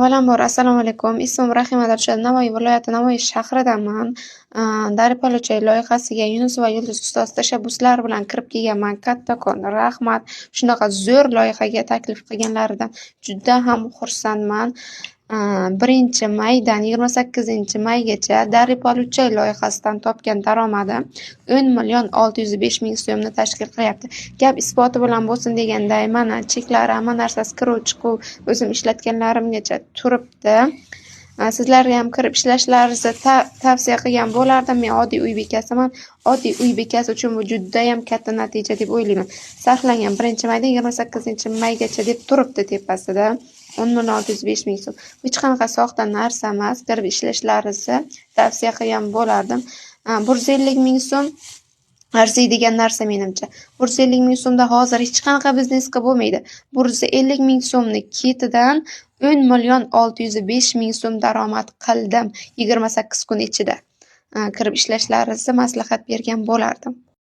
Avvalambor assalomu alaykum. Ismim Rahima Dilshod. Navoiy viloyati Navoiy shahridaman. Daripol uchay loyihasiga Yunus va Yulduz ustoz tashabbuslari bilan kirib kelganman. Kattakon rahmat. Shunaqa zo'r loyihaga taklif qilganlaridan juda ham xursandman. 1-maydan 28-maygacha Daripol uchay loyihasidan topgan daromadim 10,605,000 so'mni tashkil qilyapti. Gap isboti bilan bo'lsin deganda, mana cheklari, hamma narsasi kiruv chiquv o'zim ishlatganlarimgacha turibdi. Sizlarga ham kirib ishlashlaringizni tavsiya qilgan bo'lardim. Men oddiy uy bekasiman. Oddiy uy bekasi uchun bu juda ham katta natija deb o'ylayman. Sarflangan 1-maydan 28-maygacha deb turibdi tepasida. 10,605,000 so'm. Hech qanaqa soxta narsa emas. Kirib ishlashlaringizni tavsiya qilgan bo'lardim. 150,000 so'm arziydigan narsa menimcha. 150,000 so'mda hozir hech qanaqa biznes qilib bo'lmaydi. 150,000 so'mni ketidan 10,605,000 so'm daromad qildim 28 kun ichida. Kirib ishlashlaringizni maslahat bergan bo'lardim.